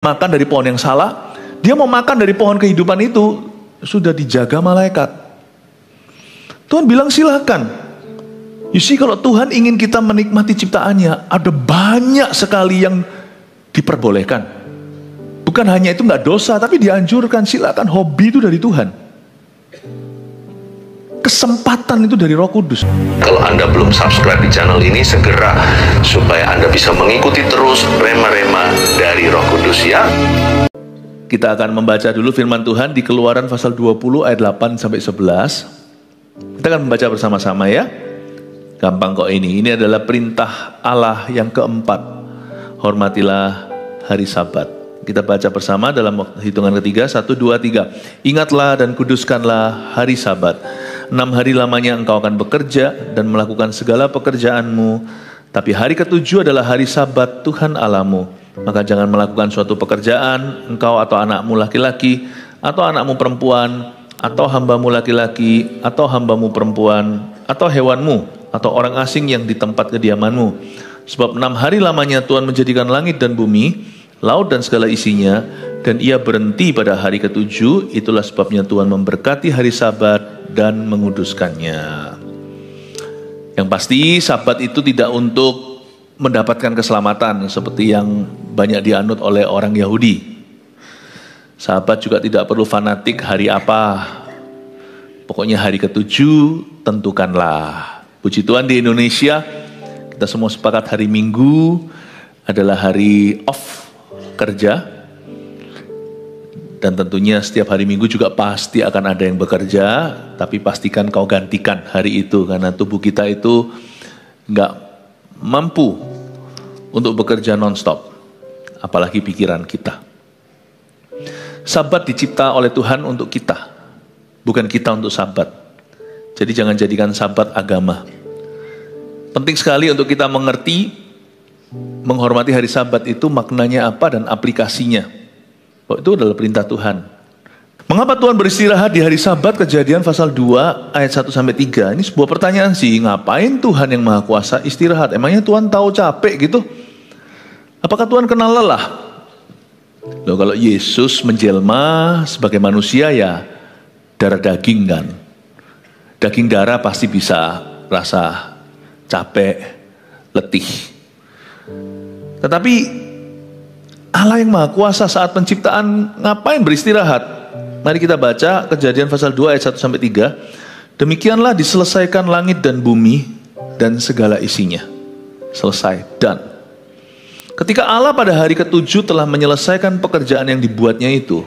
makan dari pohon yang salah, dia mau makan dari pohon kehidupan itu, sudah dijaga malaikat. Tuhan bilang silakan. You see, kalau Tuhan ingin kita menikmati ciptaannya, ada banyak sekali yang diperbolehkan. Bukan hanya itu nggak dosa, tapi dianjurkan, silakan. Hobi itu dari Tuhan. Kesempatan itu dari Roh Kudus. Kalau Anda belum subscribe di channel ini, segera, supaya Anda bisa mengikuti terus rema-rema dari Roh Kudus ya. Kita akan membaca dulu firman Tuhan di Keluaran pasal 20 ayat 8 sampai 11. Kita akan membaca bersama-sama ya. Gampang kok ini. Ini adalah perintah Allah yang keempat. Hormatilah hari Sabat. Kita baca bersama dalam hitungan ketiga. 1, 2, 3. Ingatlah dan kuduskanlah hari Sabat. 6 hari lamanya engkau akan bekerja dan melakukan segala pekerjaanmu. Tapi hari ketujuh adalah hari Sabat Tuhan Allahmu. Maka jangan melakukan suatu pekerjaan, engkau atau anakmu laki-laki, atau anakmu perempuan, atau hambamu laki-laki, atau hambamu perempuan, atau hewanmu, atau orang asing yang di tempat kediamanmu. Sebab 6 hari lamanya Tuhan menjadikan langit dan bumi, laut dan segala isinya, dan ia berhenti pada hari ketujuh. Itulah sebabnya Tuhan memberkati hari Sabat dan menguduskannya. Yang pasti Sabat itu tidak untuk mendapatkan keselamatan seperti yang banyak dianut oleh orang Yahudi. Sabat juga tidak perlu fanatik hari apa. Pokoknya hari ketujuh tentukanlah. Puji Tuhan di Indonesia kita semua sepakat hari Minggu adalah hari off kerja. Dan tentunya setiap hari Minggu juga pasti akan ada yang bekerja. Tapi pastikan kau gantikan hari itu. Karena tubuh kita itu nggak mampu untuk bekerja non-stop. Apalagi pikiran kita. Sabat dicipta oleh Tuhan untuk kita. Bukan kita untuk sabat. Jadi jangan jadikan sabat agama. Penting sekali untuk kita mengerti, menghormati hari Sabat itu maknanya apa dan aplikasinya. Oh, itu adalah perintah Tuhan. Mengapa Tuhan beristirahat di hari Sabat? Kejadian pasal 2 ayat 1 sampai 3. Ini sebuah pertanyaan sih, ngapain Tuhan yang Maha Kuasa istirahat? Emangnya Tuhan tahu capek gitu? Apakah Tuhan kenal lelah? Loh, kalau Yesus menjelma sebagai manusia ya darah daging kan. Daging darah pasti bisa rasa capek, letih. Tetapi Allah yang Maha Kuasa saat penciptaan ngapain beristirahat? Mari kita baca Kejadian pasal 2 ayat 1 sampai 3. Demikianlah diselesaikan langit dan bumi dan segala isinya. Selesai, done. Ketika Allah pada hari ketujuh telah menyelesaikan pekerjaan yang dibuatnya itu.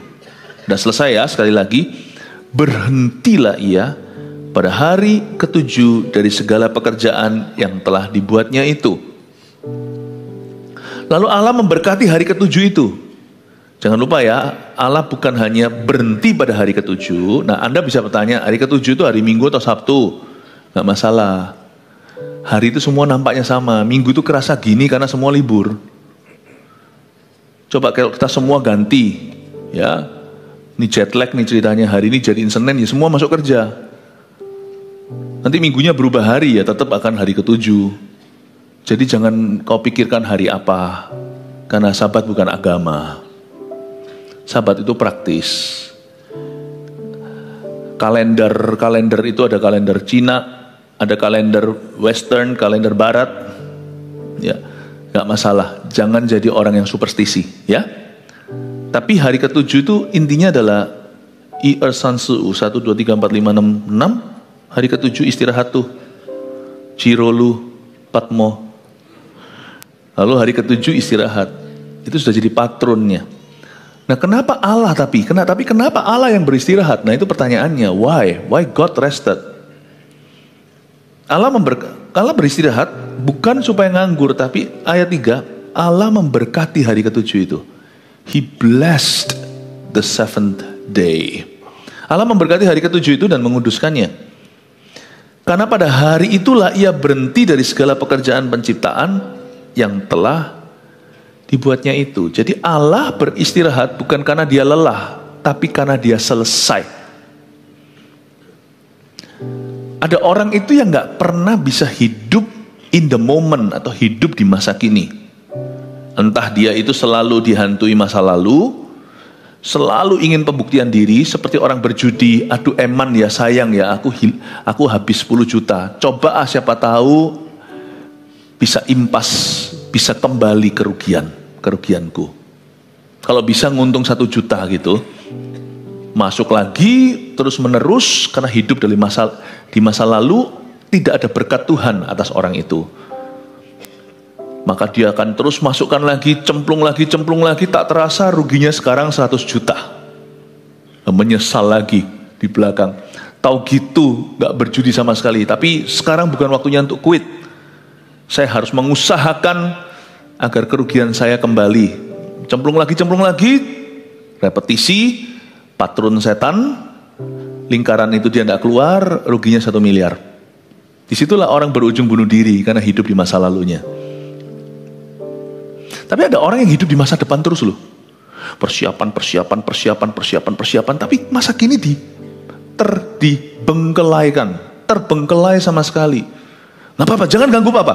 Dan selesai ya, sekali lagi. Berhentilah ia pada hari ketujuh dari segala pekerjaan yang telah dibuatnya itu. Lalu Allah memberkati hari ketujuh itu. Jangan lupa ya, Allah bukan hanya berhenti pada hari ketujuh. Nah, Anda bisa bertanya, hari ketujuh itu hari Minggu atau Sabtu? Nggak masalah. Hari itu semua nampaknya sama. Minggu itu kerasa gini karena semua libur. Coba kalau kita semua ganti, ya, ini jet lag nih ceritanya. Hari ini jadiin Senin, ya semua masuk kerja. Nanti minggunya berubah hari ya, tetap akan hari ketujuh. Jadi jangan kau pikirkan hari apa, karena Sabat bukan agama. Sabat itu praktis. Kalender itu ada kalender Cina, ada kalender Western, kalender Barat. Ya, nggak masalah. Jangan jadi orang yang superstisi, ya. Tapi hari ketujuh itu intinya adalah Sansu 1, 2, 3, 4, 5, 6, 6. Hari ketujuh istirahat tuh. Cirolu, Patmo. Lalu hari ketujuh istirahat. Itu sudah jadi patronnya. Nah, kenapa Allah tapi kenapa Allah yang beristirahat? Nah, itu pertanyaannya. Why God rested? Allah beristirahat bukan supaya nganggur, tapi ayat 3, Allah memberkati hari ketujuh itu. He blessed the seventh day. Allah memberkati hari ketujuh itu dan menguduskannya. Karena pada hari itulah ia berhenti dari segala pekerjaan penciptaan yang telah dibuatnya itu. Jadi Allah beristirahat bukan karena dia lelah, tapi karena dia selesai. Ada orang itu yang gak pernah bisa hidup in the moment atau hidup di masa kini. Entah dia itu selalu dihantui masa lalu, selalu ingin pembuktian diri, seperti orang berjudi, aduh eman ya sayang ya, aku habis 10 juta, coba siapa tahu bisa impas, bisa kembali kerugianku. Kalau bisa nguntung 1 juta gitu, masuk lagi terus menerus, karena hidup di masa lalu tidak ada berkat Tuhan atas orang itu. Maka dia akan terus masukkan lagi, cemplung lagi, tak terasa ruginya sekarang 100 juta. Menyesal lagi di belakang. Tahu gitu, gak berjudi sama sekali. Tapi sekarang bukan waktunya untuk quit. Saya harus mengusahakan agar kerugian saya kembali. Cemplung lagi, repetisi, patron setan, lingkaran itu dia gak keluar, ruginya 1 miliar. Disitulah orang berujung bunuh diri karena hidup di masa lalunya. Tapi ada orang yang hidup di masa depan terus loh. Persiapan, tapi masa kini terbengkelai sama sekali. Nggak apa-apa, jangan ganggu Papa.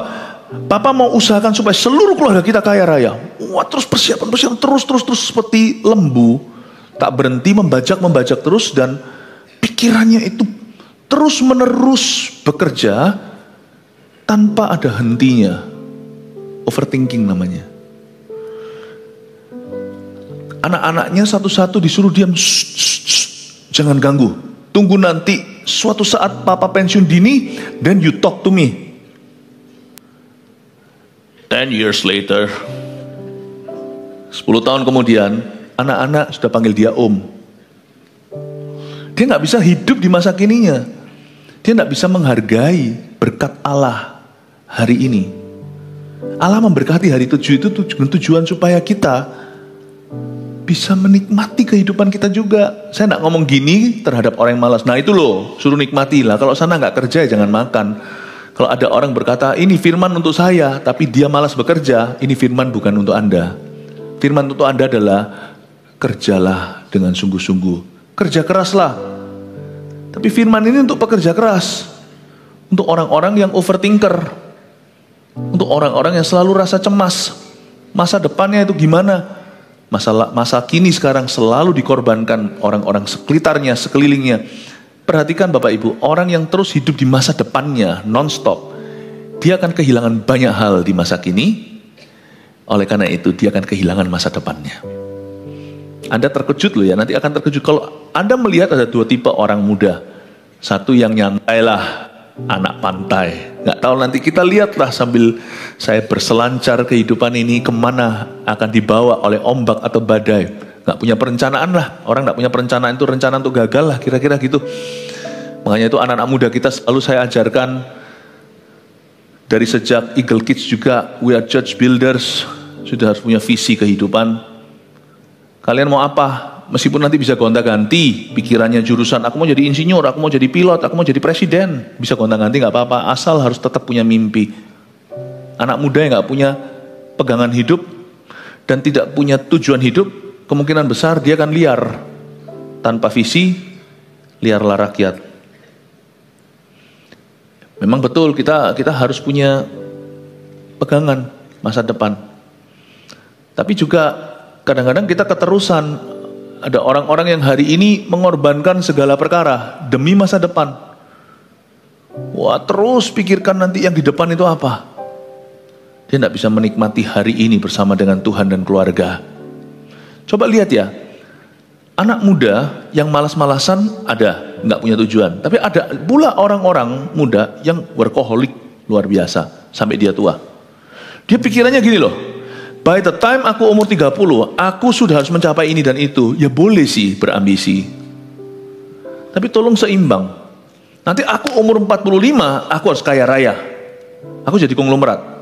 Papa mau usahakan supaya seluruh keluarga kita kaya raya. Wah, terus persiapan terus seperti lembu, tak berhenti membajak terus, dan pikirannya itu terus menerus bekerja tanpa ada hentinya. Overthinking namanya. Anak-anaknya satu-satu disuruh diam, jangan ganggu. Tunggu nanti suatu saat Papa pensiun dini, then you talk to me. 10 years later, 10 tahun kemudian, anak-anak sudah panggil dia Om. Dia nggak bisa hidup di masa kininya. Dia nggak bisa menghargai berkat Allah hari ini. Allah memberkati hari 7 itu tujuan supaya kita bisa menikmati kehidupan kita juga. Saya nggak ngomong gini terhadap orang yang malas. Nah itu loh, suruh nikmati lah. Kalau sana nggak kerja, jangan makan. Kalau ada orang berkata, ini firman untuk saya, tapi dia malas bekerja, ini firman bukan untuk Anda. Firman untuk Anda adalah, kerjalah dengan sungguh-sungguh. Kerja keraslah. Tapi firman ini untuk pekerja keras. Untuk orang-orang yang overthinker. Untuk orang-orang yang selalu rasa cemas. Masa depannya itu gimana? Masa kini sekarang selalu dikorbankan orang-orang sekitarnya, sekelilingnya. Perhatikan Bapak Ibu, orang yang terus hidup di masa depannya non-stop, dia akan kehilangan banyak hal di masa kini. Oleh karena itu dia akan kehilangan masa depannya. Anda terkejut loh ya, nanti akan terkejut kalau Anda melihat ada 2 tipe orang muda. Satu yang nyantai lah, anak pantai. Nggak tahu, nanti kita lihatlah sambil saya berselancar kehidupan ini kemana akan dibawa oleh ombak atau badai. Nggak punya perencanaan lah. Orang nggak punya perencanaan itu rencana untuk gagal lah, kira-kira gitu. Makanya itu anak-anak muda kita selalu saya ajarkan dari sejak Eagle Kids juga, we are church builders. Sudah harus punya visi kehidupan. Kalian mau apa? Meskipun nanti bisa gonta-ganti pikirannya jurusan, aku mau jadi insinyur, aku mau jadi pilot, aku mau jadi presiden, bisa gonta-ganti nggak apa-apa, asal harus tetap punya mimpi. Anak muda yang nggak punya pegangan hidup dan tidak punya tujuan hidup, kemungkinan besar dia akan liar, tanpa visi, liarlah rakyat. Memang betul kita harus punya pegangan masa depan, tapi juga kadang-kadang kita keterusan. Ada orang-orang yang hari ini mengorbankan segala perkara demi masa depan. Wah, terus pikirkan nanti yang di depan itu apa. Dia tidak bisa menikmati hari ini bersama dengan Tuhan dan keluarga. Coba lihat ya, anak muda yang malas-malasan ada, nggak punya tujuan. Tapi ada pula orang-orang muda yang workaholic luar biasa sampai dia tua. Dia pikirannya gini loh, by the time aku umur 30, aku sudah harus mencapai ini dan itu. Ya boleh sih berambisi, tapi tolong seimbang. Nanti aku umur 45, aku harus kaya raya, aku jadi konglomerat.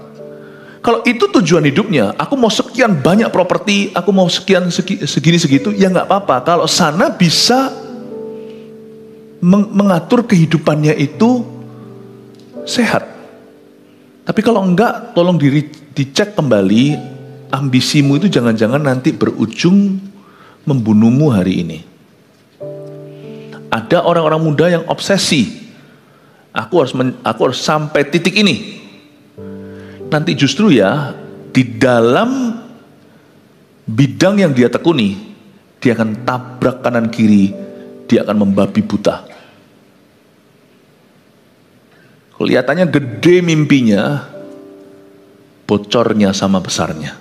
Kalau itu tujuan hidupnya, aku mau sekian banyak properti, aku mau sekian segini segitu, ya nggak apa-apa. Kalau sana bisa mengatur kehidupannya itu sehat. Tapi kalau enggak, tolong dicek kembali. Ambisimu itu jangan-jangan nanti berujung membunuhmu hari ini. Ada orang-orang muda yang obsesi. Aku harus sampai titik ini. Nanti justru ya, di dalam bidang yang dia tekuni, dia akan tabrak kanan kiri, dia akan membabi buta. Kelihatannya gede mimpinya, bocornya sama besarnya.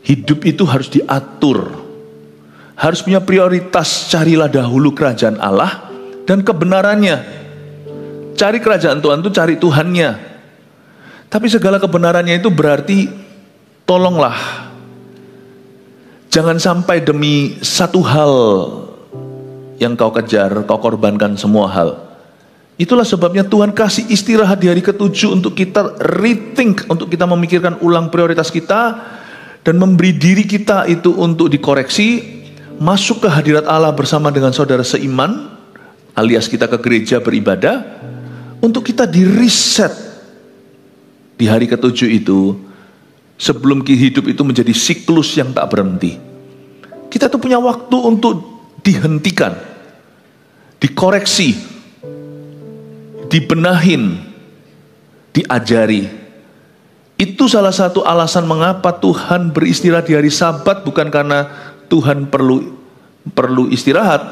Hidup itu harus diatur, harus punya prioritas. Carilah dahulu kerajaan Allah dan kebenarannya. Cari kerajaan Tuhan itu cari Tuhannya. Tapi segala kebenarannya itu berarti, tolonglah, jangan sampai demi satu hal yang kau kejar, kau korbankan semua hal. Itulah sebabnya Tuhan kasih istirahat di hari ke-7 untuk kita rethink, untuk kita memikirkan ulang prioritas kita, dan memberi diri kita itu untuk dikoreksi, masuk ke hadirat Allah bersama dengan saudara seiman, alias kita ke gereja beribadah, untuk kita di-reset di hari ke-7 itu, sebelum hidup itu menjadi siklus yang tak berhenti. Kita tuh punya waktu untuk dihentikan, dikoreksi, dibenahin, diajari. Itu salah satu alasan mengapa Tuhan beristirahat di hari Sabat, bukan karena Tuhan perlu istirahat,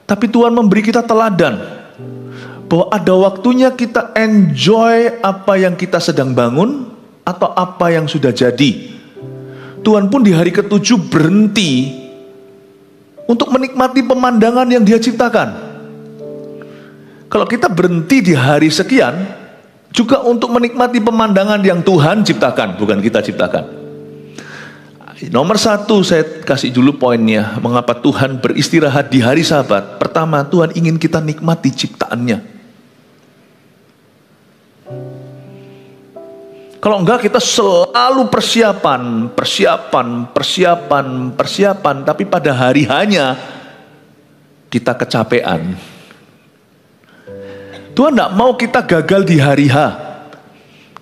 tapi Tuhan memberi kita teladan bahwa ada waktunya kita enjoy apa yang kita sedang bangun atau apa yang sudah jadi. Tuhan pun di hari ke-7 berhenti untuk menikmati pemandangan yang Dia ciptakan. Kalau kita berhenti di hari sekian, juga untuk menikmati pemandangan yang Tuhan ciptakan, bukan kita ciptakan. Nomor 1 saya kasih dulu poinnya, mengapa Tuhan beristirahat di hari Sabat. Pertama, Tuhan ingin kita nikmati ciptaannya. Kalau enggak, kita selalu persiapan, tapi pada hari hanya kita kecapean. Tuhan tidak mau kita gagal di hari H,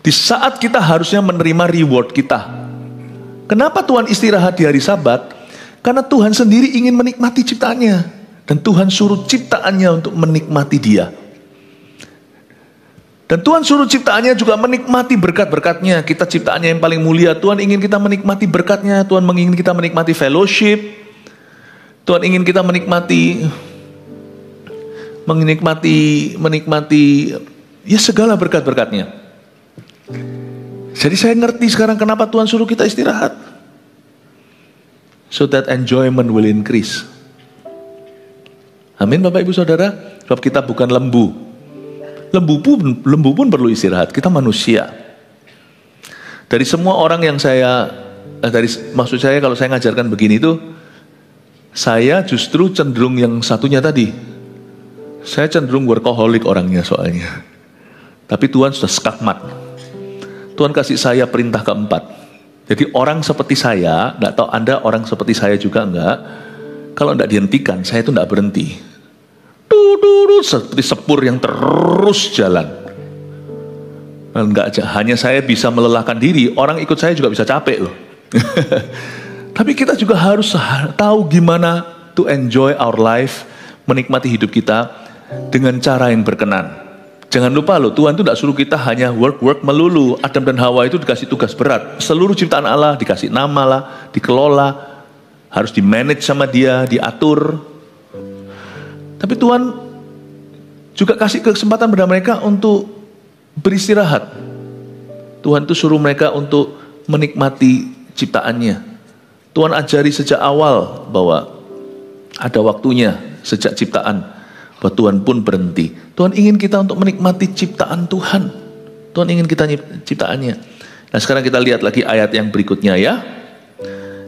di saat kita harusnya menerima reward kita. Kenapa Tuhan istirahat di hari Sabat? Karena Tuhan sendiri ingin menikmati ciptaannya, dan Tuhan suruh ciptaannya untuk menikmati Dia. Dan Tuhan suruh ciptaannya juga menikmati berkat-berkatnya. Kita ciptaannya yang paling mulia, Tuhan ingin kita menikmati berkatnya. Tuhan ingin kita menikmati fellowship, Tuhan ingin kita menikmati ya segala berkat-berkatnya. Jadi saya ngerti sekarang kenapa Tuhan suruh kita istirahat, so that enjoyment will increase. Amin Bapak Ibu Saudara. Sebab kita bukan lembu. Lembu pun perlu istirahat. Kita manusia. Dari semua orang yang maksud saya kalau saya ngajarkan begini itu, saya justru cenderung yang satunya tadi. Saya cenderung workaholic orangnya soalnya. Tapi Tuhan sudah skakmat. Tuhan kasih saya perintah keempat. Jadi orang seperti saya, tidak tahu Anda orang seperti saya juga enggak, kalau tidak dihentikan, saya itu tidak berhenti. Seperti sepur yang terus jalan. Enggak, hanya saya bisa melelahkan diri, orang ikut saya juga bisa capek loh. Tapi kita juga harus tahu gimana to enjoy our life, menikmati hidup kita dengan cara yang berkenan. Jangan lupa loh, Tuhan itu tidak suruh kita hanya work melulu. Adam dan Hawa itu dikasih tugas berat. Seluruh ciptaan Allah dikasih nama lah, dikelola, harus di-manage sama Dia, diatur. Tapi Tuhan juga kasih kesempatan pada mereka untuk beristirahat. Tuhan itu suruh mereka untuk menikmati ciptaannya. Tuhan ajari sejak awal bahwa ada waktunya sejak ciptaan. Bahwa Tuhan pun berhenti. Tuhan ingin kita untuk menikmati ciptaan Tuhan. Tuhan ingin kita ciptaannya. Nah sekarang kita lihat lagi ayat yang berikutnya ya.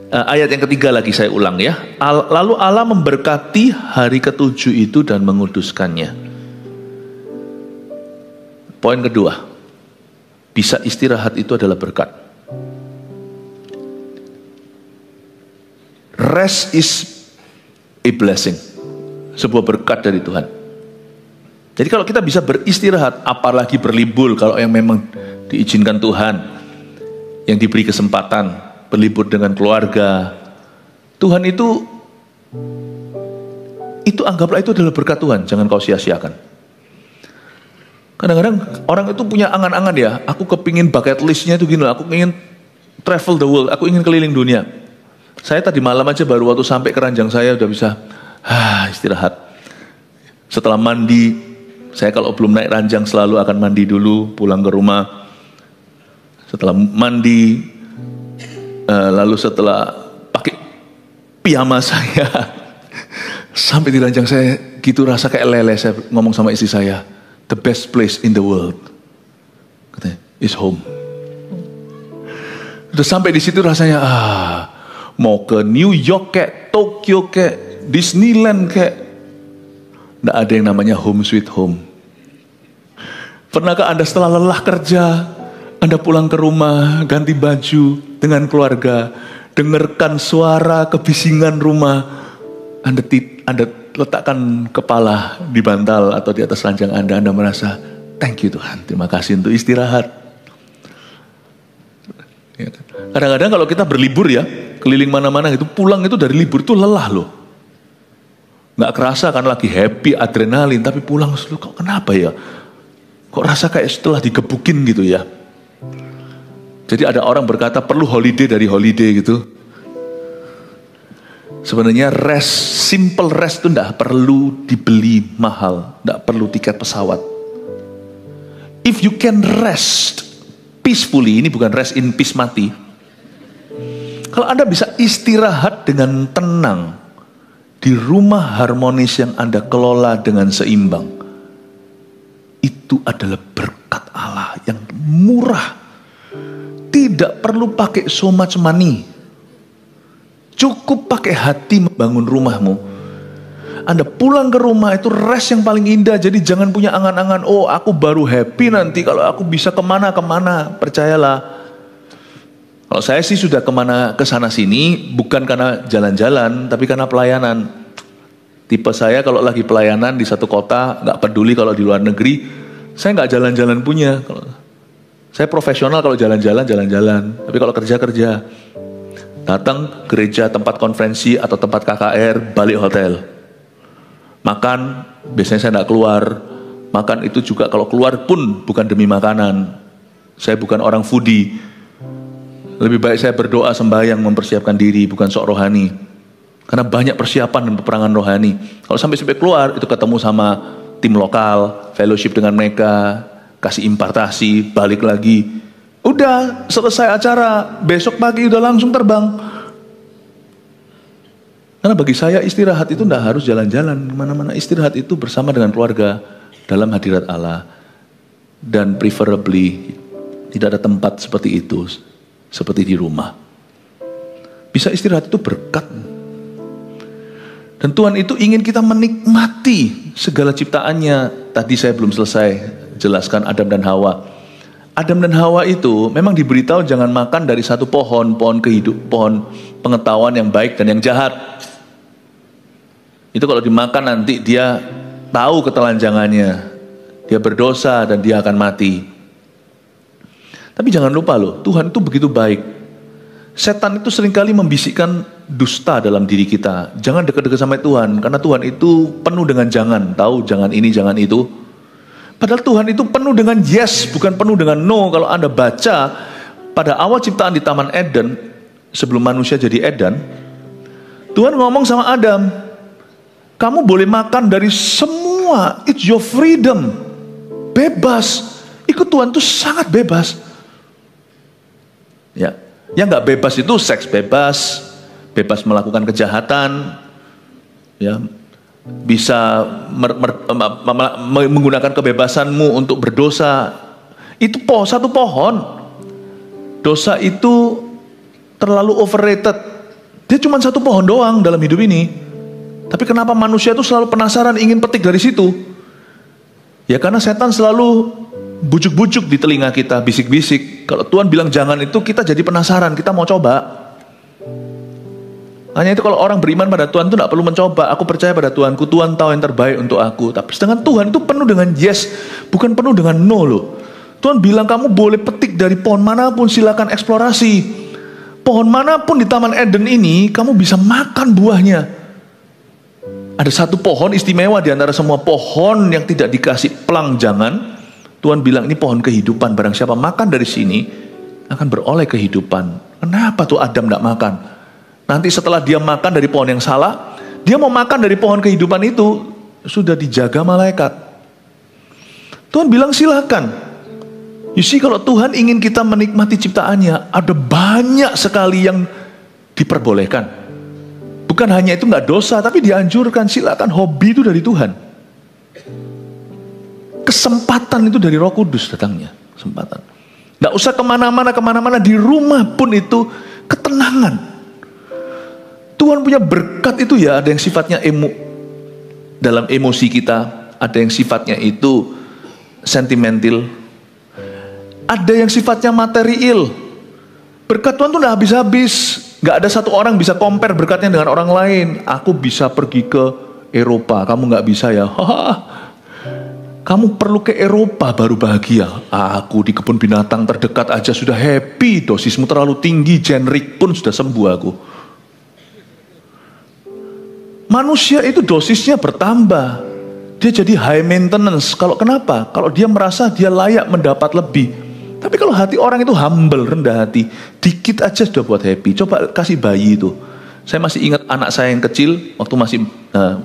Ayat yang ketiga lagi saya ulang ya. Lalu Allah memberkati hari ke-7 itu dan menguduskannya. Poin kedua, bisa istirahat itu adalah berkat. Rest is a blessing. Sebuah berkat dari Tuhan. Jadi kalau kita bisa beristirahat, apalagi berlibur, kalau yang memang diizinkan Tuhan, yang diberi kesempatan berlibur dengan keluarga, Tuhan itu anggaplah itu adalah berkat Tuhan, jangan kau sia-siakan. Kadang-kadang orang itu punya angan-angan ya, aku kepingin bucket listnya itu gini, aku ingin travel the world, aku ingin keliling dunia. Saya tadi malam aja baru waktu sampai ke ranjang saya udah bisa istirahat. Setelah mandi, saya kalau belum naik ranjang selalu akan mandi dulu, pulang ke rumah. Setelah mandi, lalu setelah pakai piyama saya, sampai di ranjang saya gitu rasa kayak lele. Saya ngomong sama istri saya, the best place in the world, katanya, is home. Udah sampai di situ rasanya, mau ke New York kayak Tokyo kayak Disneyland kayak, nggak ada yang namanya home sweet home. Pernahkah Anda setelah lelah kerja, Anda pulang ke rumah, ganti baju dengan keluarga, dengarkan suara kebisingan rumah, Anda letakkan kepala di bantal atau di atas ranjang Anda merasa, thank you Tuhan, terima kasih untuk istirahat. Kadang-kadang kalau kita berlibur ya, keliling mana-mana gitu, pulang itu dari libur itu lelah loh. Nggak kerasa kan lagi happy, adrenalin, tapi pulang kok kenapa ya? Kok rasa kayak setelah digebukin gitu ya? Jadi ada orang berkata perlu holiday dari holiday gitu. Sebenarnya rest, simple rest itu tidak perlu dibeli mahal, tidak perlu tiket pesawat. If you can rest peacefully, ini bukan rest in peace mati. Kalau Anda bisa istirahat dengan tenang di rumah harmonis yang Anda kelola dengan seimbang, itu adalah berkat Allah yang murah. Tidak perlu pakai so much money. Cukup pakai hati membangun rumahmu. Anda pulang ke rumah itu rest yang paling indah. Jadi jangan punya angan-angan, oh aku baru happy nanti kalau aku bisa kemana-kemana. Percayalah. Kalau saya sih sudah ke sana sini bukan karena jalan-jalan, tapi karena pelayanan. Tipe saya kalau lagi pelayanan di satu kota, nggak peduli kalau di luar negeri, saya nggak jalan-jalan punya. Saya profesional kalau jalan-jalan, tapi kalau kerja. Datang gereja, tempat konferensi atau tempat KKR, balik hotel. Makan, biasanya saya nggak keluar. Makan itu juga kalau keluar pun bukan demi makanan. Saya bukan orang foodie. Lebih baik saya berdoa sembahyang mempersiapkan diri, bukan sok rohani. Karena banyak persiapan dan peperangan rohani. Kalau sampai keluar, itu ketemu sama tim lokal, fellowship dengan mereka, kasih impartasi, balik lagi. Udah selesai acara, besok pagi udah langsung terbang. Karena bagi saya istirahat itu tidak harus jalan-jalan kemana-mana. Istirahat itu bersama dengan keluarga dalam hadirat Allah. Dan preferably tidak ada tempat seperti itu, seperti di rumah. Bisa istirahat itu berkat. Dan Tuhan itu ingin kita menikmati segala ciptaannya. Tadi saya belum selesai jelaskan Adam dan Hawa. Adam dan Hawa itu memang diberitahu jangan makan dari satu pohon pengetahuan yang baik dan yang jahat. Itu kalau dimakan nanti dia tahu ketelanjangannya, dia berdosa dan dia akan mati. Tapi jangan lupa loh, Tuhan itu begitu baik. Setan itu seringkali membisikkan dusta dalam diri kita. Jangan dekat-dekat sama Tuhan, karena Tuhan itu penuh dengan jangan. Tahu, jangan ini, jangan itu. Padahal Tuhan itu penuh dengan yes, bukan penuh dengan no. Kalau Anda baca pada awal ciptaan di Taman Eden, sebelum manusia jadi Eden, Tuhan ngomong sama Adam, kamu boleh makan dari semua, it's your freedom, bebas. Ikut Tuhan itu sangat bebas. Ya, yang nggak bebas itu seks bebas, bebas melakukan kejahatan, ya. Bisa menggunakan kebebasanmu untuk berdosa. Itu satu pohon. Dosa itu terlalu overrated. Dia cuma satu pohon doang dalam hidup ini. Tapi kenapa manusia itu selalu penasaran ingin petik dari situ? Ya karena setan selalu bujuk-bujuk di telinga kita, bisik-bisik. Kalau Tuhan bilang jangan itu, kita jadi penasaran, kita mau coba. Hanya itu kalau orang beriman pada Tuhan itu tidak perlu mencoba. Aku percaya pada Tuhanku, Tuhan tahu yang terbaik untuk aku. Tapi sedangkan Tuhan itu penuh dengan yes, bukan penuh dengan no loh. Tuhan bilang kamu boleh petik dari pohon manapun, silakan eksplorasi. Pohon manapun di Taman Eden ini, kamu bisa makan buahnya. Ada satu pohon istimewa di antara semua pohon yang tidak dikasih pelang jangan. Tuhan bilang ini pohon kehidupan, barang siapa makan dari sini akan beroleh kehidupan. Kenapa tuh Adam tidak makan? Nanti setelah dia makan dari pohon yang salah, dia mau makan dari pohon kehidupan itu, sudah dijaga malaikat. Tuhan bilang silakan. You see, kalau Tuhan ingin kita menikmati ciptaannya, ada banyak sekali yang diperbolehkan. Bukan hanya itu nggak dosa, tapi dianjurkan, silakan. Hobi itu dari Tuhan. Kesempatan itu dari Roh Kudus datangnya. Kesempatan. Nggak usah kemana-mana, di rumah pun itu ketenangan. Tuhan punya berkat itu ya, ada yang sifatnya dalam emosi kita, ada yang sifatnya itu sentimental, ada yang sifatnya material. Berkat Tuhan tuh nggak habis-habis. Nggak ada satu orang bisa compare berkatnya dengan orang lain. Aku bisa pergi ke Eropa, kamu nggak bisa ya. Kamu perlu ke Eropa baru bahagia. Aku di kebun binatang terdekat aja sudah happy. Dosismu terlalu tinggi, generik pun sudah sembuh aku. Manusia itu dosisnya bertambah. Dia jadi high maintenance. Kenapa? Kalau dia merasa dia layak mendapat lebih. Tapi kalau hati orang itu humble, rendah hati, dikit aja sudah buat happy. Coba kasih bayi itu. Saya masih ingat anak saya yang kecil, waktu masih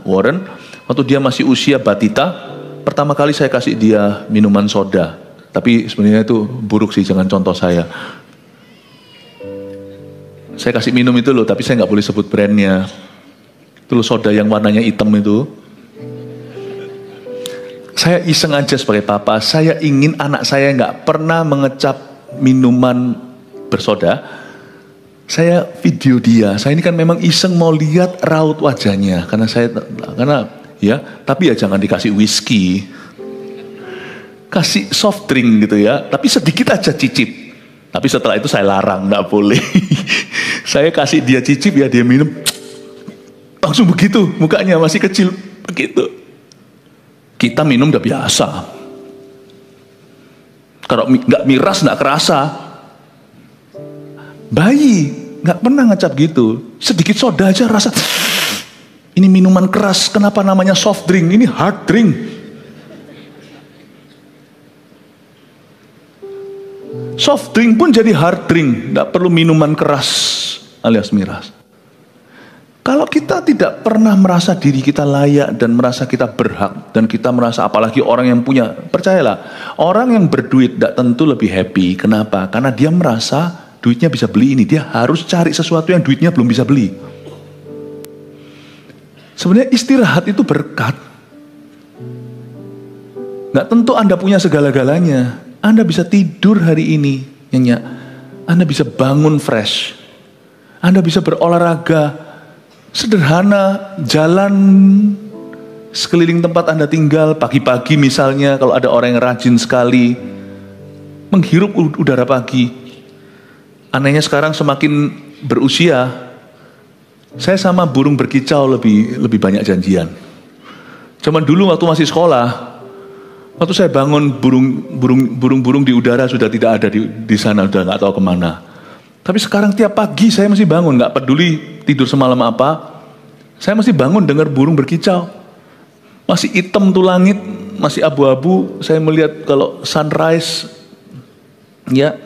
Warren, waktu dia masih usia batita, pertama kali saya kasih dia minuman soda. Tapi sebenarnya itu buruk sih, jangan contoh saya. Saya kasih minum itu loh, tapi saya nggak boleh sebut brandnya. Itu loh soda yang warnanya hitam itu. Saya iseng aja sebagai papa, saya ingin anak saya nggak pernah mengecap minuman bersoda. Saya video dia, saya ini kan memang iseng mau lihat raut wajahnya, karena ya, tapi ya jangan dikasih whisky, kasih soft drink gitu ya, tapi sedikit aja cicip. Tapi setelah itu saya larang, nggak boleh. Saya kasih dia cicip ya, dia minum, langsung begitu, mukanya masih kecil, begitu. Kita minum udah biasa. Kalau nggak miras nggak kerasa. Bayi nggak pernah ngecap gitu. Sedikit soda aja rasa. Ini minuman keras. Kenapa namanya soft drink? Ini hard drink. Soft drink pun jadi hard drink. Nggak perlu minuman keras alias miras. Kalau kita tidak pernah merasa diri kita layak dan merasa kita berhak, dan kita merasa, apalagi orang yang punya, percayalah, orang yang berduit tidak tentu lebih happy. Kenapa? Karena dia merasa duitnya bisa beli ini, dia harus cari sesuatu yang duitnya belum bisa beli. Sebenarnya istirahat itu berkat. Nggak tentu Anda punya segala-galanya. Anda bisa tidur hari ini nyenyak, Anda bisa bangun fresh, Anda bisa berolahraga sederhana, jalan sekeliling tempat Anda tinggal, pagi-pagi misalnya, kalau ada orang yang rajin sekali, menghirup udara pagi. Anehnya sekarang semakin berusia, saya sama burung berkicau lebih banyak janjian. Cuman dulu waktu masih sekolah, waktu saya bangun burung di udara sudah tidak ada di sana, udah nggak tahu kemana. Tapi sekarang tiap pagi saya masih bangun, nggak peduli tidur semalam apa, saya masih bangun dengar burung berkicau. Masih hitam tuh langit, masih abu-abu. Saya melihat kalau sunrise, ya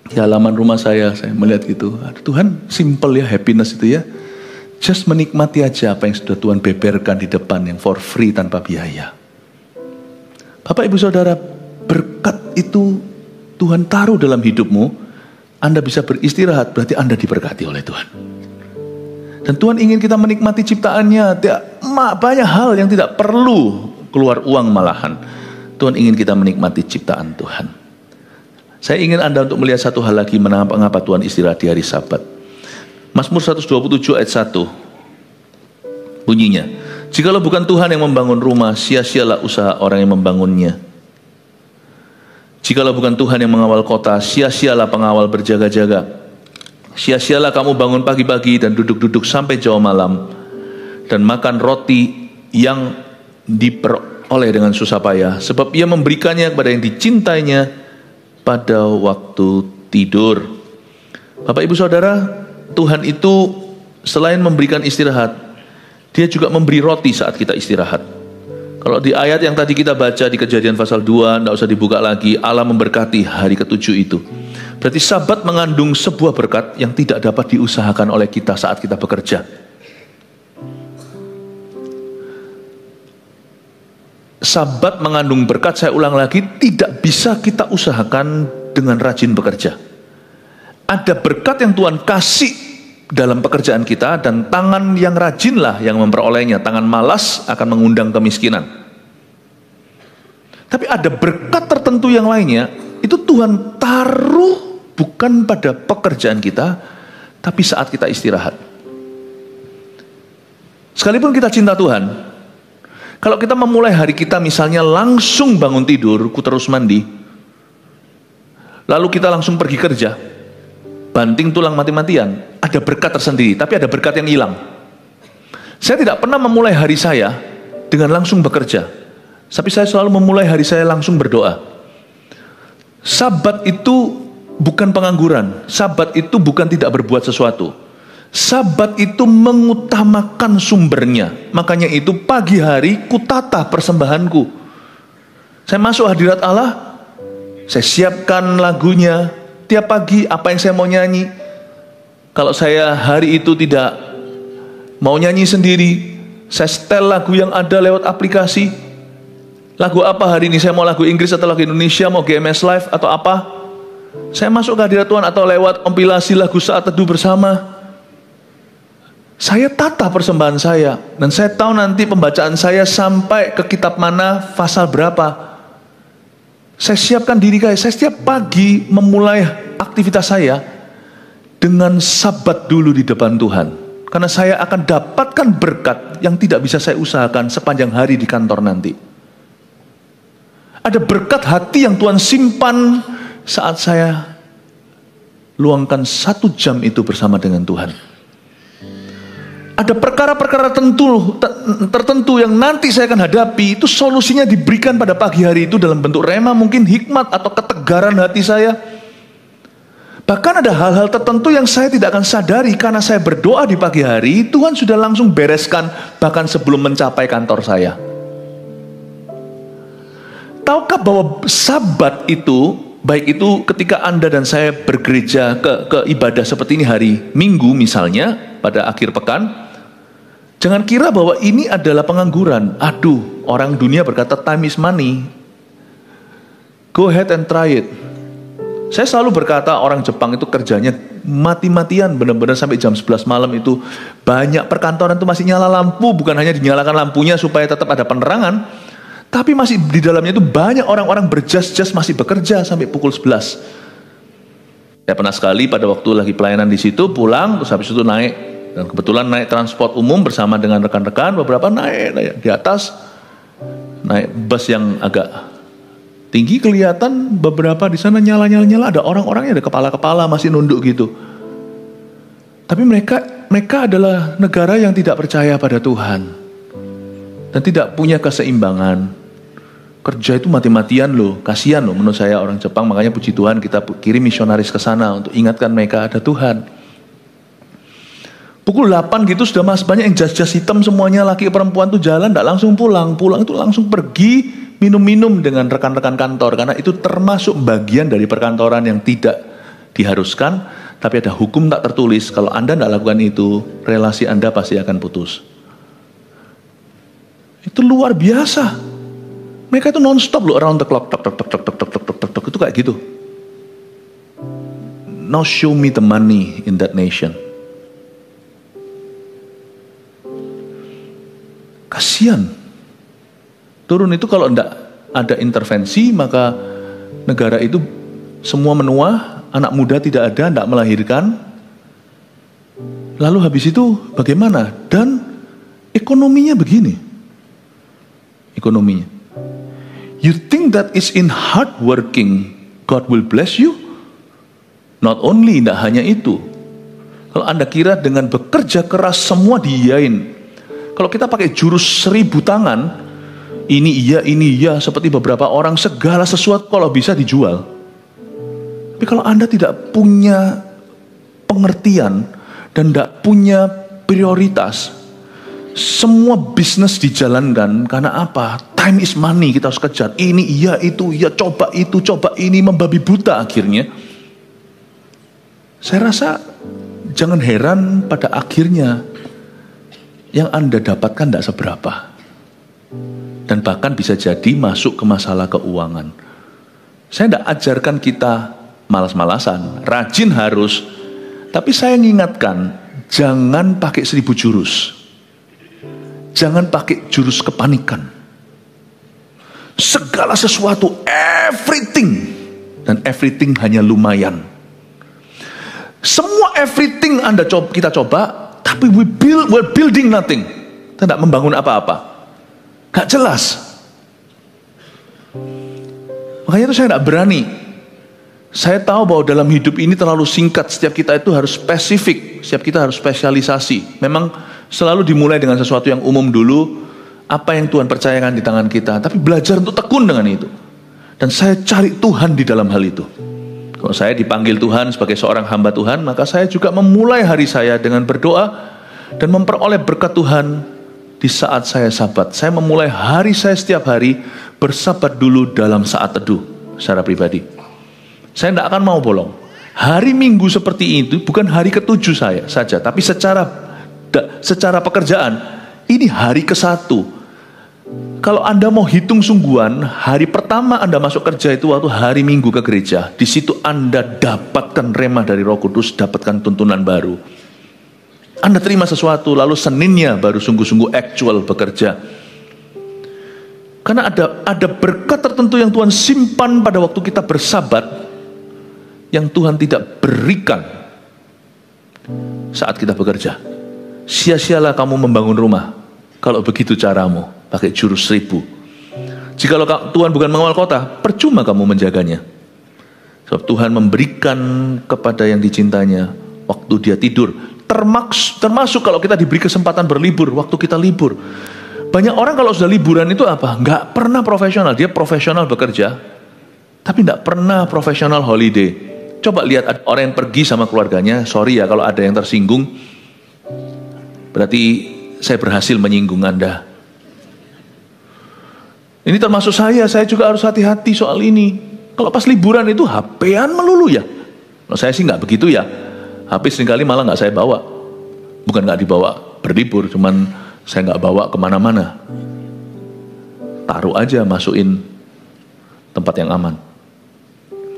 di halaman rumah saya melihat gitu. Tuhan simple ya, happiness itu ya. Just menikmati aja apa yang sudah Tuhan beberkan di depan, yang for free tanpa biaya. Bapak Ibu Saudara, berkat itu Tuhan taruh dalam hidupmu. Anda bisa beristirahat, berarti Anda diberkati oleh Tuhan. Dan Tuhan ingin kita menikmati ciptaannya. Banyak hal yang tidak perlu keluar uang malahan. Tuhan ingin kita menikmati ciptaan Tuhan. Saya ingin Anda untuk melihat satu hal lagi, mengapa Tuhan istirahat di hari Sabat. Mazmur 127 ayat 1. Bunyinya, jikalau bukan Tuhan yang membangun rumah, sia-sialah usaha orang yang membangunnya. Jikalau bukan Tuhan yang mengawal kota, sia-sialah pengawal berjaga-jaga. Sia-sialah kamu bangun pagi-pagi dan duduk-duduk sampai jauh malam, dan makan roti yang diperoleh dengan susah payah, sebab ia memberikannya kepada yang dicintainya pada waktu tidur. Bapak Ibu Saudara, Tuhan itu selain memberikan istirahat, Dia juga memberi roti saat kita istirahat. Kalau di ayat yang tadi kita baca di Kejadian pasal 2, tidak usah dibuka lagi, Allah memberkati hari ke-7 itu. Berarti Sabat mengandung sebuah berkat yang tidak dapat diusahakan oleh kita saat kita bekerja. Sabat mengandung berkat, saya ulang lagi, tidak bisa kita usahakan dengan rajin bekerja. Ada berkat yang Tuhan kasih dalam pekerjaan kita, dan tangan yang rajinlah yang memperolehnya. Tangan malas akan mengundang kemiskinan. Tapi ada berkat tertentu yang lainnya, itu Tuhan taruh bukan pada pekerjaan kita, tapi saat kita istirahat. Sekalipun kita cinta Tuhan, kalau kita memulai hari kita misalnya langsung bangun tidur, ku terus mandi, lalu kita langsung pergi kerja, banting tulang mati-matian, ada berkat tersendiri, tapi ada berkat yang hilang. Saya tidak pernah memulai hari saya dengan langsung bekerja, tapi saya selalu memulai hari saya langsung berdoa. Sabat itu bukan pengangguran, Sabat itu bukan tidak berbuat sesuatu. Sabat itu mengutamakan sumbernya. Makanya itu pagi hari kutata persembahanku. Saya masuk hadirat Allah, saya siapkan lagunya. Tiap pagi apa yang saya mau nyanyi. Kalau saya hari itu tidak mau nyanyi sendiri, saya setel lagu yang ada lewat aplikasi. Lagu apa hari ini? Saya mau lagu Inggris atau lagu Indonesia, mau GMS Live atau apa. Saya masuk ke hadirat Tuhan atau lewat kompilasi lagu Saat Teduh Bersama. Saya tata persembahan saya, dan saya tahu nanti pembacaan saya sampai ke kitab mana, pasal berapa. Saya siapkan diri saya setiap pagi memulai aktivitas saya dengan Sabat dulu di depan Tuhan. Karena saya akan dapatkan berkat yang tidak bisa saya usahakan sepanjang hari di kantor nanti. Ada berkat hati yang Tuhan simpan saat saya luangkan 1 jam itu bersama dengan Tuhan. Ada perkara-perkara tertentu yang nanti saya akan hadapi, itu solusinya diberikan pada pagi hari itu dalam bentuk rema, mungkin hikmat atau ketegaran hati saya. Bahkan ada hal-hal tertentu yang saya tidak akan sadari karena saya berdoa di pagi hari, Tuhan sudah langsung bereskan bahkan sebelum mencapai kantor saya. Tahukah bahwa Sabat itu, baik itu ketika Anda dan saya bergereja ke ibadah seperti ini hari Minggu misalnya, pada akhir pekan, jangan kira bahwa ini adalah pengangguran. Aduh, orang dunia berkata time is money. Go ahead and try it. Saya selalu berkata orang Jepang itu kerjanya mati-matian, benar-benar sampai jam 11 malam itu. Banyak perkantoran itu masih nyala lampu, bukan hanya dinyalakan lampunya supaya tetap ada penerangan, tapi masih di dalamnya itu banyak orang-orang berjas-jas masih bekerja sampai pukul 11. Saya pernah sekali pada waktu lagi pelayanan di situ, pulang, terus habis itu naik. Dan kebetulan naik transport umum bersama dengan rekan-rekan, beberapa naik di atas, naik bus yang agak tinggi kelihatan, beberapa di sana nyala-nyala, ada orang-orangnya, ada kepala-kepala masih nunduk gitu. Tapi mereka adalah negara yang tidak percaya pada Tuhan dan tidak punya keseimbangan. Kerja itu mati-matian loh, kasihan loh menurut saya orang Jepang. Makanya puji Tuhan kita kirim misionaris ke sana untuk ingatkan mereka ada Tuhan. Pukul 8 gitu sudah banyak yang jas-jas hitam semuanya, laki perempuan tuh jalan, tidak langsung pulang itu langsung pergi minum-minum dengan rekan-rekan kantor, karena itu termasuk bagian dari perkantoran yang tidak diharuskan, tapi ada hukum tak tertulis. Kalau Anda tidak lakukan itu, relasi Anda pasti akan putus. Itu luar biasa. Mereka itu non-stop loh, around the clock, tok, itu kayak gitu. Now show me the money in that nation. Kasihan. Turun itu kalau tidak ada intervensi, maka negara itu semua menua, anak muda tidak ada, tidak melahirkan. Lalu habis itu bagaimana? Dan ekonominya begini. Ekonominya. You think that is in hard working, God will bless you? Not only, tidak hanya itu. Kalau Anda kira dengan bekerja keras semua diiyain. Kalau kita pakai jurus 1000 tangan, ini iya, seperti beberapa orang, segala sesuatu kalau bisa dijual. Tapi kalau Anda tidak punya pengertian dan tidak punya prioritas, semua bisnis dijalankan karena apa? Time is money, kita harus kejar. Ini iya, itu iya, coba itu, coba ini, membabi buta akhirnya. Saya rasa jangan heran pada akhirnya yang Anda dapatkan tidak seberapa. Dan bahkan bisa jadi masuk ke masalah keuangan. Saya tidak ajarkan kita malas-malasan, rajin harus. Tapi saya mengingatkan, jangan pakai 1000 jurus. Jangan pakai jurus kepanikan. Segala sesuatu, everything. Dan everything hanya lumayan. Semua everything kita coba, tapi we're building nothing. Kita tidak membangun apa-apa. Gak jelas. Makanya itu saya tidak berani. Saya tahu bahwa dalam hidup ini terlalu singkat. Setiap kita itu harus spesifik. Setiap kita harus spesialisasi. Memang selalu dimulai dengan sesuatu yang umum dulu. Apa yang Tuhan percayakan di tangan kita. Tapi belajar untuk tekun dengan itu. Dan saya cari Tuhan di dalam hal itu. Kalau saya dipanggil Tuhan sebagai seorang hamba Tuhan, maka saya juga memulai hari saya dengan berdoa dan memperoleh berkat Tuhan. Di saat saya sabat, saya memulai hari saya setiap hari bersabat dulu dalam saat teduh secara pribadi. Saya tidak akan mau bolong. Hari Minggu seperti itu bukan hari ke-7 saya saja, tapi secara pekerjaan ini hari ke-1. Kalau Anda mau hitung sungguhan, hari pertama Anda masuk kerja itu waktu hari Minggu ke gereja. Di situ Anda dapatkan remah dari Roh Kudus, dapatkan tuntunan baru. Anda terima sesuatu, lalu Seninnya baru sungguh-sungguh actual bekerja. Karena ada berkat tertentu yang Tuhan simpan pada waktu kita bersabat, yang Tuhan tidak berikan saat kita bekerja. Sia-sialah kamu membangun rumah, kalau begitu caramu, pakai jurus 1000. Jikalau Tuhan bukan mengawal kota, percuma kamu menjaganya. Sebab Tuhan memberikan kepada yang dicintanya waktu dia tidur. Termasuk kalau kita diberi kesempatan berlibur, waktu kita libur. Banyak orang kalau sudah liburan itu apa? Nggak pernah profesional. Dia profesional bekerja, tapi nggak pernah profesional holiday. Coba lihat orang yang pergi sama keluarganya. Sorry ya kalau ada yang tersinggung. Berarti saya berhasil menyinggung Anda. Ini termasuk saya juga harus hati-hati soal ini. Kalau pas liburan itu HP-an melulu ya. Kalau saya sih nggak begitu ya. HP seringkali malah nggak saya bawa. Bukan nggak dibawa berlibur, cuman saya nggak bawa kemana-mana. Taruh aja, masukin tempat yang aman.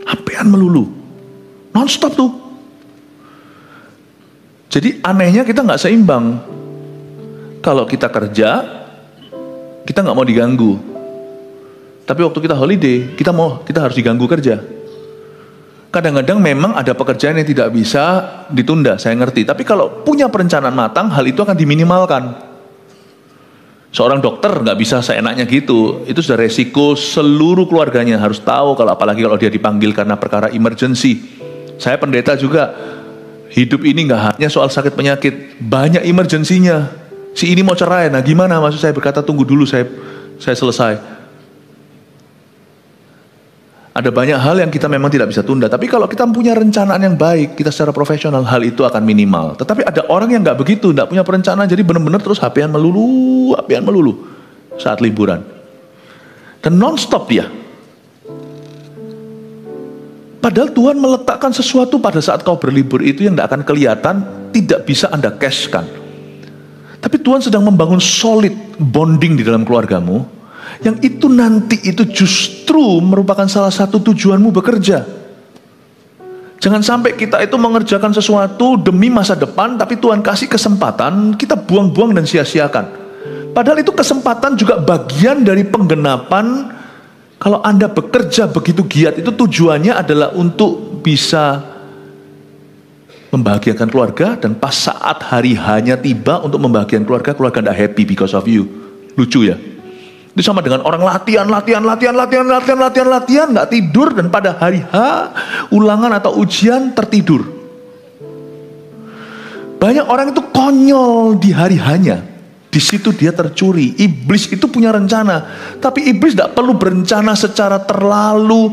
HP-an melulu, non-stop tuh. Jadi anehnya kita nggak seimbang. Kalau kita kerja, kita nggak mau diganggu. Tapi waktu kita holiday, kita harus diganggu kerja. Kadang-kadang memang ada pekerjaan yang tidak bisa ditunda, saya ngerti. Tapi kalau punya perencanaan matang, hal itu akan diminimalkan. Seorang dokter nggak bisa seenaknya gitu. Itu sudah resiko seluruh keluarganya harus tahu. Apalagi kalau dia dipanggil karena perkara emergency. Saya pendeta juga. Hidup ini nggak hanya soal sakit penyakit, banyak emergensinya. Si ini mau cerai, nah gimana? Maksud saya berkata tunggu dulu, saya selesai. Ada banyak hal yang kita memang tidak bisa tunda. Tapi kalau kita punya rencanaan yang baik, kita secara profesional, hal itu akan minimal. Tetapi ada orang yang nggak begitu, nggak punya perencanaan, jadi benar-benar terus HP-an melulu saat liburan. Dan non-stop dia. Padahal Tuhan meletakkan sesuatu pada saat kau berlibur itu yang tidak akan kelihatan, tidak bisa Anda cashkan. Tapi Tuhan sedang membangun solid bonding di dalam keluargamu, yang itu nanti itu justru merupakan salah satu tujuanmu bekerja. Jangan sampai kita itu mengerjakan sesuatu demi masa depan, tapi Tuhan kasih kesempatan, kita buang-buang dan sia-siakan. Padahal itu kesempatan juga bagian dari penggenapan. Kalau Anda bekerja begitu giat, itu tujuannya adalah untuk bisa membahagiakan keluarga, dan pas saat hari hanya tiba untuk membahagiakan keluarga tidak happy because of you. Lucu ya? Itu sama dengan orang latihan, nggak tidur, dan pada hari H, ulangan atau ujian tertidur. Banyak orang itu konyol di hari hanya. Di situ dia tercuri. Iblis itu punya rencana, tapi iblis tidak perlu berencana secara terlalu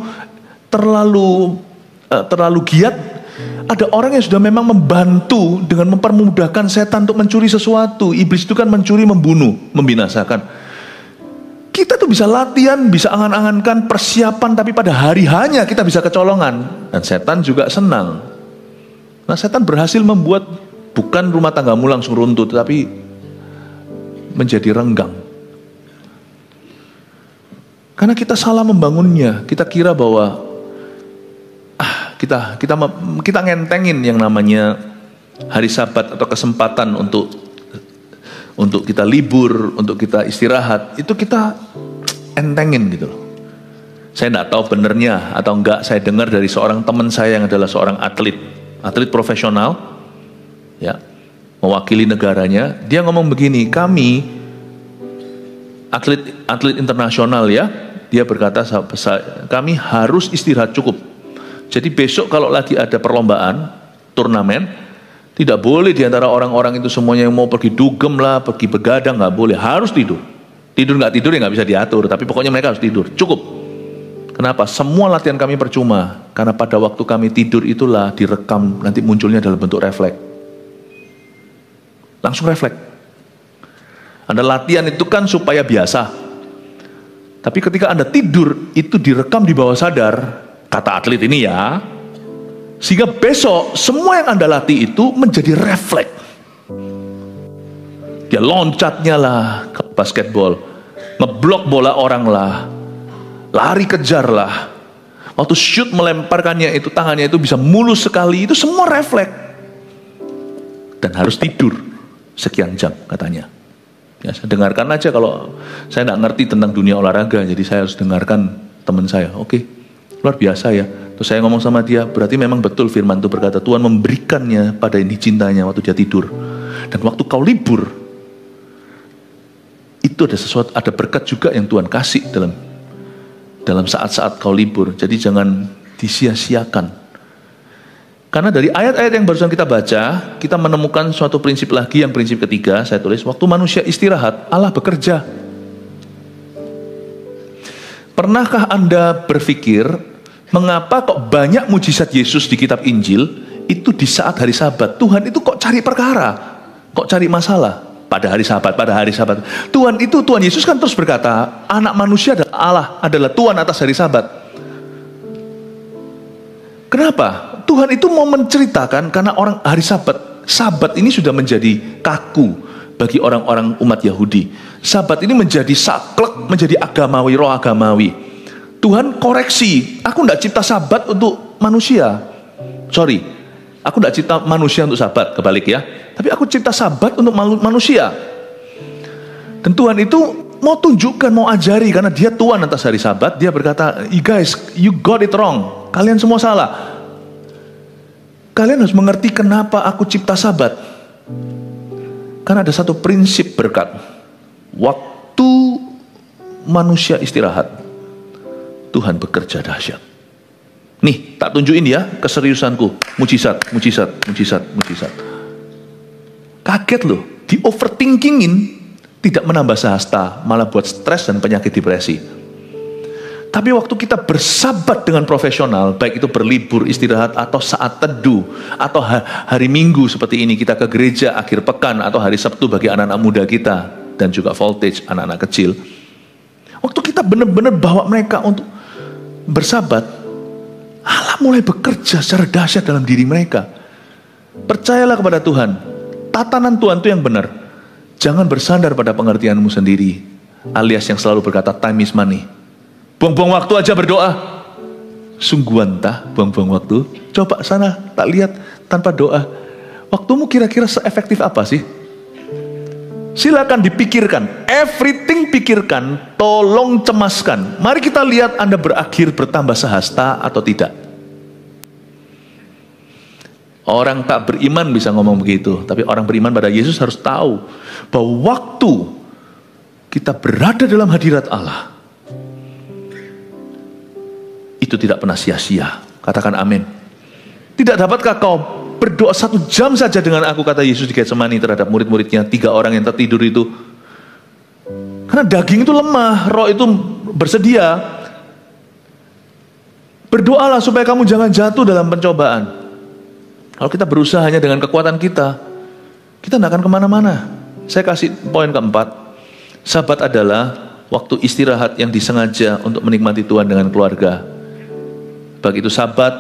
giat. Ada orang yang sudah memang membantu dengan mempermudahkan setan untuk mencuri sesuatu. Iblis itu kan mencuri, membunuh, membinasakan. Kita tuh bisa latihan, bisa angan-angankan persiapan, tapi pada hari hanya kita bisa kecolongan. Dan setan juga senang. Nah, setan berhasil membuat bukan rumah tanggamu langsung runtuh, tapi menjadi renggang. Karena kita salah membangunnya. Kita kira bahwa kita ngentengin yang namanya hari Sabat atau kesempatan untuk kita libur, untuk kita istirahat. Itu kita entengin gitu loh. Saya tidak tahu benernya atau enggak. Saya dengar dari seorang teman saya yang adalah seorang atlet profesional, ya, mewakili negaranya. Dia ngomong begini, kami atlet internasional, ya, dia berkata, kami harus istirahat cukup. Jadi besok kalau lagi ada perlombaan, turnamen, tidak boleh diantara orang-orang itu semuanya yang mau pergi dugem lah, pergi begadang, nggak boleh, harus tidur. Tidur nggak tidur ya nggak bisa diatur, tapi pokoknya mereka harus tidur, cukup. Kenapa? Semua latihan kami percuma, karena pada waktu kami tidur itulah direkam, nanti munculnya dalam bentuk refleks. Langsung refleks. Anda latihan itu kan supaya biasa. Tapi ketika Anda tidur, itu direkam di bawah sadar, kata atlet ini ya, sehingga besok semua yang Anda latih itu menjadi refleks. Dia loncatnya lah ke basketball, ngeblok bola orang lah, lari kejar lah. Waktu shoot melemparkannya itu, tangannya itu bisa mulus sekali, itu semua refleks. Dan harus tidur sekian jam katanya. Ya, saya dengarkan aja, kalau saya tidak ngerti tentang dunia olahraga, jadi saya harus dengarkan teman saya. Oke, luar biasa ya. Terus saya ngomong sama dia, berarti memang betul firman itu berkata, Tuhan memberikannya pada ini cintanya waktu dia tidur. Dan waktu kau libur, itu ada sesuatu, ada berkat juga yang Tuhan kasih dalam saat-saat kau libur. Jadi jangan disia-siakan. Karena dari ayat-ayat yang barusan kita baca, kita menemukan suatu prinsip lagi, yang prinsip ketiga, saya tulis, waktu manusia istirahat, Allah bekerja. Pernahkah Anda berpikir, mengapa kok banyak mujizat Yesus di kitab Injil, itu di saat hari Sabat? Tuhan itu kok cari perkara, kok cari masalah pada hari Sabat. Tuhan Yesus kan terus berkata, anak manusia adalah Allah, adalah Tuhan atas hari Sabat. Kenapa? Tuhan itu mau menceritakan, karena orang hari Sabat ini sudah menjadi kaku bagi orang-orang umat Yahudi. Sabat ini menjadi saklek, menjadi agamawi, roh agamawi. Tuhan koreksi, aku tidak cipta Sabat untuk manusia. Sorry, aku tidak cipta manusia untuk Sabat, kebalik ya. Tapi aku cipta Sabat untuk manusia. Dan Tuhan itu mau tunjukkan, mau ajari, karena dia Tuhan atas hari Sabat. Dia berkata, you guys, you got it wrong. Kalian semua salah. Kalian harus mengerti kenapa aku cipta Sabat. Karena ada satu prinsip berkat. Waktu manusia istirahat, Tuhan bekerja dahsyat. Nih, tak tunjukin ya keseriusanku. Mujizat. Kaget loh, di overthinkingin, tidak menambah sehasta, malah buat stres dan penyakit depresi. Tapi waktu kita bersabat dengan profesional, baik itu berlibur, istirahat, atau saat teduh, atau hari Minggu seperti ini, kita ke gereja akhir pekan, atau hari Sabtu bagi anak-anak muda kita, dan juga voltage, anak-anak kecil. Waktu kita benar-benar bawa mereka untuk bersabat, Allah mulai bekerja secara dahsyat dalam diri mereka. Percayalah kepada Tuhan, tatanan Tuhan itu yang benar. Jangan bersandar pada pengertianmu sendiri, alias yang selalu berkata time is money. Buang-buang waktu aja berdoa. Sungguhan tah buang-buang waktu. Coba sana, tak lihat tanpa doa. Waktumu kira-kira seefektif apa sih? Silakan dipikirkan. Everything pikirkan. Tolong cemaskan. Mari kita lihat Anda berakhir bertambah sehasta atau tidak. Orang tak beriman bisa ngomong begitu. Tapi orang beriman pada Yesus harus tahu bahwa waktu kita berada dalam hadirat Allah, itu tidak pernah sia-sia. Katakan amin. Tidak dapatkah kau berdoa 1 jam saja dengan aku, kata Yesus di Getsemani terhadap murid-muridnya, 3 orang yang tertidur itu. Karena daging itu lemah, roh itu bersedia. Berdoalah supaya kamu jangan jatuh dalam pencobaan. Kalau kita berusaha hanya dengan kekuatan kita tidak akan kemana-mana. Saya kasih poin keempat. Sabat adalah waktu istirahat yang disengaja untuk menikmati Tuhan dengan keluarga. Baik itu Sabat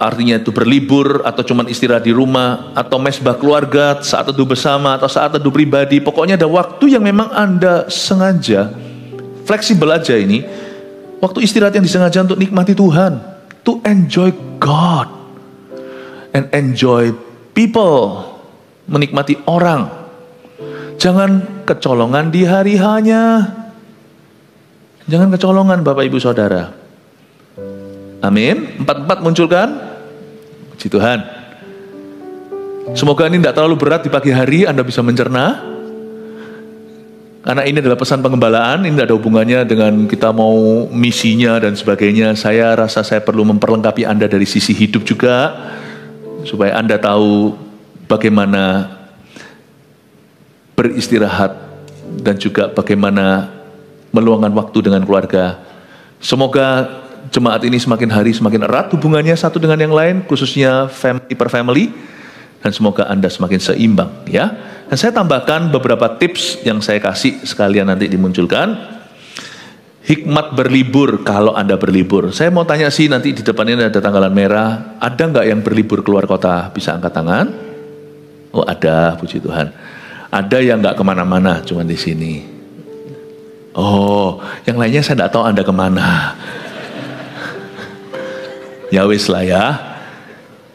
artinya itu berlibur, atau cuman istirahat di rumah, atau mesbah keluarga, saat teduh bersama, atau saat teduh pribadi. Pokoknya ada waktu yang memang Anda sengaja, fleksibel aja ini, waktu istirahat yang disengaja untuk nikmati Tuhan, to enjoy God and enjoy people, menikmati orang. Jangan kecolongan di hari hanya. Jangan kecolongan Bapak Ibu Saudara. Amin. 4 munculkan. Puji Tuhan. Semoga ini tidak terlalu berat di pagi hari, Anda bisa mencerna. Karena ini adalah pesan pengembalaan, ini tidak ada hubungannya dengan kita mau misinya dan sebagainya. Saya rasa saya perlu memperlengkapi Anda dari sisi hidup juga, supaya Anda tahu bagaimana beristirahat dan juga bagaimana meluangkan waktu dengan keluarga. Semoga jemaat ini semakin hari semakin erat hubungannya satu dengan yang lain, khususnya family per family, dan semoga Anda semakin seimbang, ya. Dan saya tambahkan beberapa tips yang saya kasih sekalian nanti dimunculkan. Hikmat berlibur kalau Anda berlibur. Saya mau tanya sih, nanti di depannya ada tanggalan merah, ada nggak yang berlibur keluar kota? Bisa angkat tangan? Oh ada, puji Tuhan. Ada yang nggak kemana-mana, cuma di sini. Oh, yang lainnya saya nggak tahu Anda kemana. Ya wis lah ya.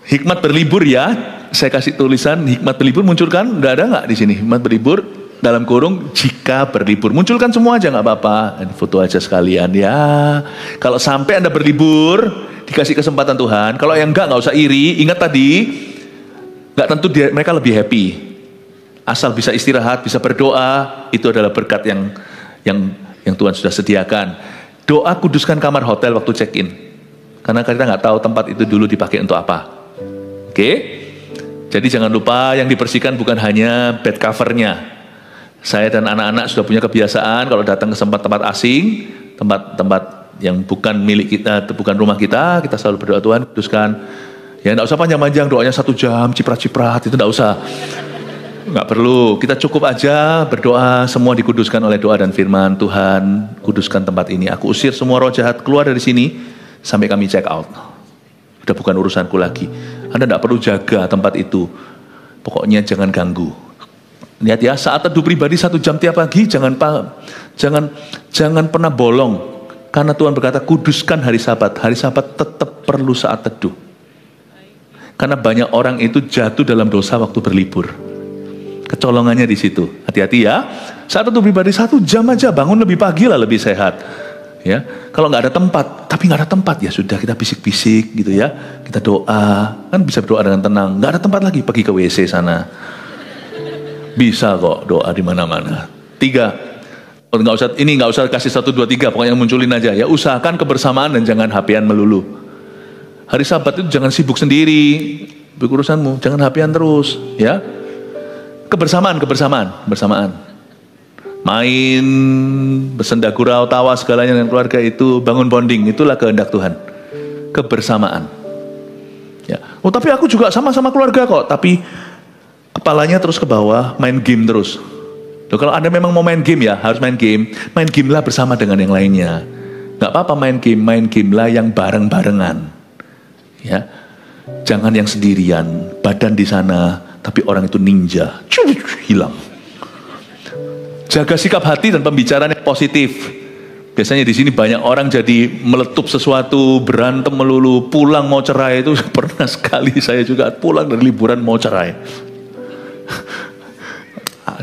Hikmat berlibur ya. Saya kasih tulisan hikmat berlibur, munculkan. Udah ada nggak di sini hikmat berlibur? Dalam kurung jika berlibur. Munculkan semua aja nggak apa-apa. Foto aja sekalian ya. Kalau sampai Anda berlibur, dikasih kesempatan Tuhan. Kalau yang nggak usah iri. Ingat tadi, nggak tentu mereka lebih happy. Asal bisa istirahat, bisa berdoa, itu adalah berkat yang Tuhan sudah sediakan. Doa kuduskan kamar hotel waktu check-in. Karena kita nggak tahu tempat itu dulu dipakai untuk apa. Oke? Jadi jangan lupa yang dibersihkan bukan hanya bed covernya. Saya dan anak-anak sudah punya kebiasaan kalau datang ke tempat-tempat asing, tempat-tempat yang bukan milik kita, bukan rumah kita selalu berdoa, Tuhan kuduskan. Ya nggak usah panjang-panjang, doanya 1 jam, ciprat-ciprat, itu nggak usah. Nggak perlu, kita cukup aja berdoa, semua dikuduskan oleh doa dan firman. Tuhan, kuduskan tempat ini. Aku usir semua roh jahat keluar dari sini sampai kami check out. Udah bukan urusanku lagi. Anda nggak perlu jaga tempat itu. Pokoknya jangan ganggu. Lihat ya, saat teduh pribadi 1 jam tiap pagi, jangan pernah bolong. Karena Tuhan berkata, kuduskan hari Sabat. Hari Sabat tetap perlu saat teduh. Karena banyak orang itu jatuh dalam dosa waktu berlibur. Kecolongannya di situ. Hati-hati ya. Saat teduh pribadi 1 jam aja, bangun lebih pagi lah, lebih sehat. Ya, kalau nggak ada tempat, tapi nggak ada tempat ya sudah kita bisik-bisik gitu ya. Kita doa, kan bisa berdoa dengan tenang. Nggak ada tempat lagi, pergi ke WC sana. Bisa kok doa di mana-mana. 3, nggak usah kasih 1, 2, 3, pokoknya munculin aja ya. Usahakan kebersamaan dan jangan HP-an melulu. Hari Sabat itu jangan sibuk sendiri, berurusanmu, jangan HP-an terus, ya. Kebersamaan. Main, bersenda gurau, tawa segalanya dengan keluarga itu, bangun bonding, itulah kehendak Tuhan. Kebersamaan. Ya. Oh tapi aku juga sama-sama keluarga kok, tapi kepalanya terus ke bawah, main game terus. Loh, kalau Anda memang mau main game ya, harus main game lah bersama dengan yang lainnya. Gak apa-apa main game lah yang bareng-barengan. Ya. Jangan yang sendirian, badan di sana, tapi orang itu ninja, hilang. Jaga sikap hati dan pembicaraan yang positif. Biasanya di sini banyak orang jadi meletup sesuatu, berantem melulu, pulang mau cerai itu pernah sekali saya juga pulang dari liburan mau cerai.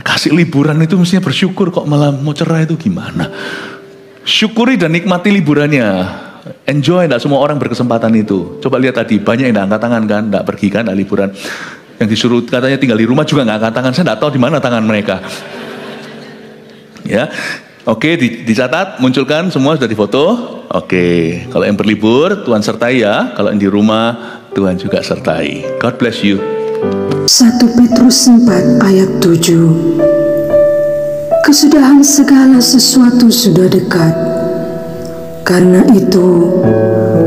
Kasih liburan itu mestinya bersyukur, kok malah mau cerai itu gimana? Syukuri dan nikmati liburannya. Enjoy, tidak semua orang berkesempatan itu. Coba lihat tadi, banyak yang tidak angkat tangan kan, tidak pergi kan, tidak liburan. Yang disuruh katanya tinggal di rumah juga nggak angkat tangan. Saya tidak tahu di mana tangan mereka. Ya, oke, dicatat, munculkan semua sudah difoto. Oke, kalau yang berlibur Tuhan sertai ya. Kalau yang di rumah Tuhan juga sertai. God bless you. 1 Petrus 4 ayat 7. Kesudahan segala sesuatu sudah dekat. Karena itu,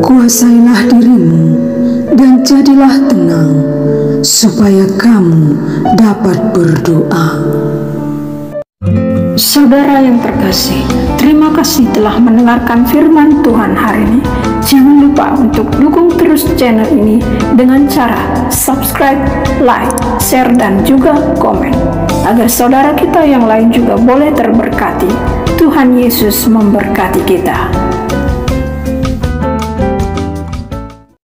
kuasailah dirimu dan jadilah tenang, supaya kamu dapat berdoa. Saudara yang terkasih, terima kasih telah mendengarkan firman Tuhan hari ini. Jangan lupa untuk dukung terus channel ini dengan cara subscribe, like, share, dan juga komen, agar saudara kita yang lain juga boleh terberkati. Tuhan Yesus memberkati kita.